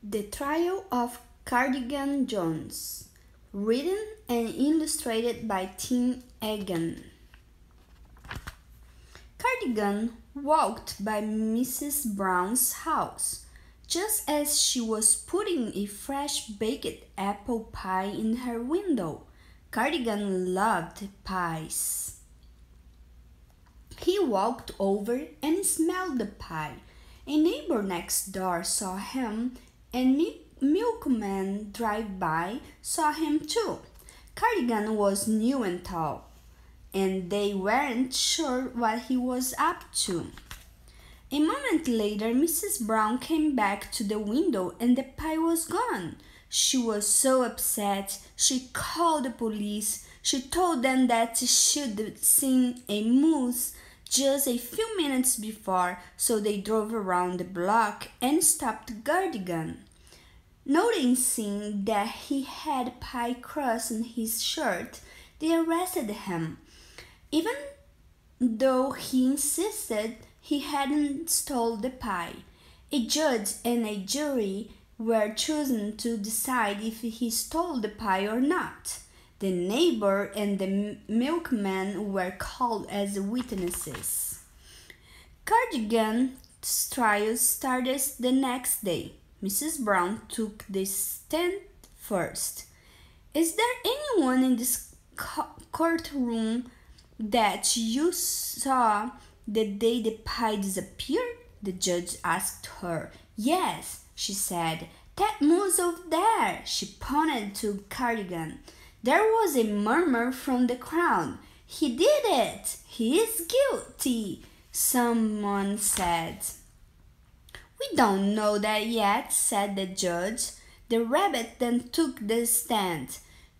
The Trial of Cardigan Jones, written and illustrated by Tim Egan. Cardigan walked by Mrs. Brown's house just as she was putting a fresh baked apple pie in her window. Cardigan loved pies. He walked over and smelled the pie. A neighbor next door saw him, and milkman drive by saw him too. Cardigan was new and tall, and they weren't sure what he was up to. A moment later, Mrs. Brown came back to the window and the pie was gone. She was so upset. She called the police. She told them that she'd seen a moose just a few minutes before, so they drove around the block and stopped Cardigan. Noticing that he had pie crust on his shirt, they arrested him, even though he insisted he hadn't stolen the pie. A judge and a jury were chosen to decide if he stole the pie or not. The neighbor and the milkman were called as witnesses. Cardigan's trial started the next day. Mrs. Brown took the stand first. "Is there anyone in this courtroom that you saw the day the pie disappeared?" the judge asked her. "Yes," she said. "That moose over there," she pointed to Cardigan. There was a murmur from the crowd. "He did it! He is guilty!" someone said. "We don't know that yet," said the judge. The rabbit then took the stand.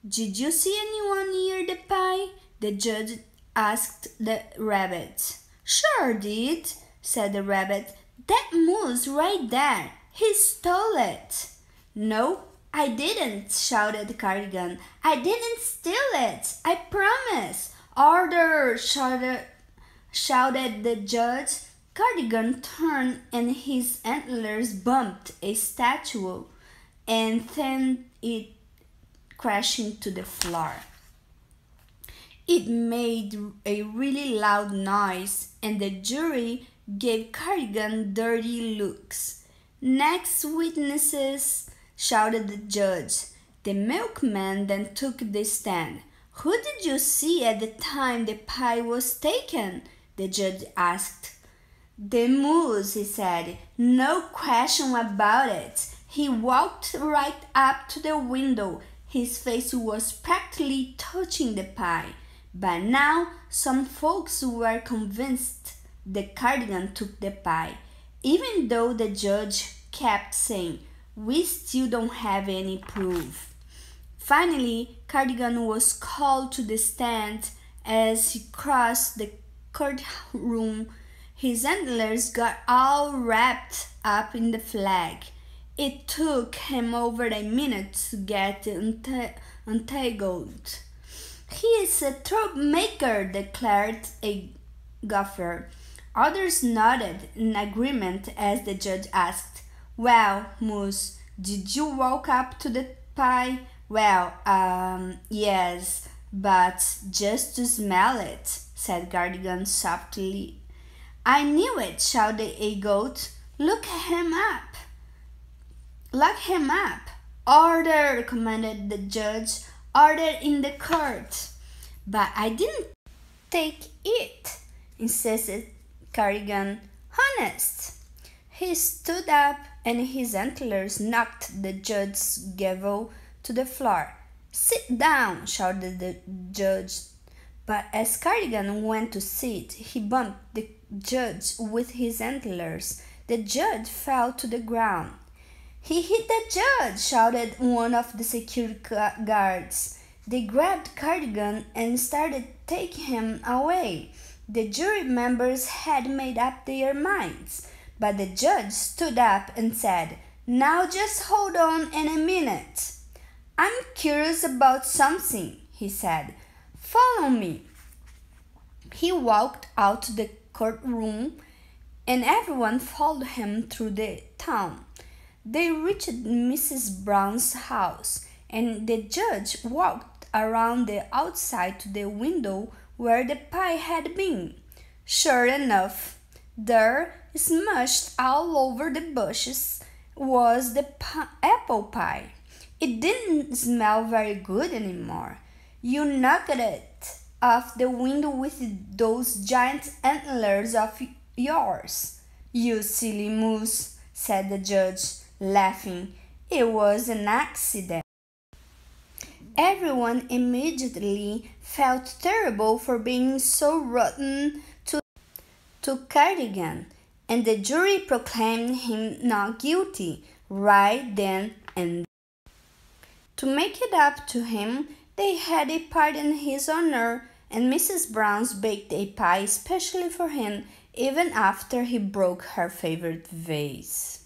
"Did you see anyone near the pie?" the judge asked the rabbit. "Sure did," said the rabbit. "That moose right there. He stole it." "No, I didn't," shouted Cardigan. "I didn't steal it. I promise." "Order!" shouted the judge. Cardigan turned and his antlers bumped a statue and sent it crashing to the floor. It made a really loud noise, and the jury gave Cardigan dirty looks. "Next witnesses," shouted the judge. The milkman then took the stand. "Who did you see at the time the pie was taken?" the judge asked. "The moose," he said. "No question about it. He walked right up to the window. His face was practically touching the pie." By now, some folks were convinced that Cardigan took the pie, even though the judge kept saying, "We still don't have any proof." Finally, Cardigan was called to the stand. As he crossed the courtroom, his antlers got all wrapped up in the flag. It took him over a minute to get untangled. "He is a troublemaker," declared a gopher. Others nodded in agreement as the judge asked, "Well, Moose, did you walk up to the pie?" "Well, yes, but just to smell it," said Cardigan softly. "I knew it," shouted a goat. Look him up." "Lock him up." "Order," commanded the judge. "Order in the court." "But I didn't take it," insisted Cardigan. "Honest." He stood up and his antlers knocked the judge's gavel to the floor. "Sit down," shouted the judge. But as Cardigan went to sit, he bumped the judge with his antlers. The judge fell to the ground. "He hit the judge," shouted one of the security guards. They grabbed Cardigan and started taking him away. The jury members had made up their minds, but the judge stood up and said, "Now just hold on in a minute. I'm curious about something," he said. "Follow me." He walked out to the courtroom, and everyone followed him through the town. They reached Mrs. Brown's house, and the judge walked around the outside to the window where the pie had been. Sure enough, there, smushed all over the bushes, was the apple pie. It didn't smell very good anymore. You knocked it off the window with those giant antlers of yours. You silly moose, said the judge, laughing. It was an accident. Everyone immediately felt terrible for being so rotten to Cardigan, and the jury proclaimed him not guilty right then and there. To make it up to him, they had a party in his honor, and Mrs. Brown's baked a pie especially for him, even after he broke her favorite vase.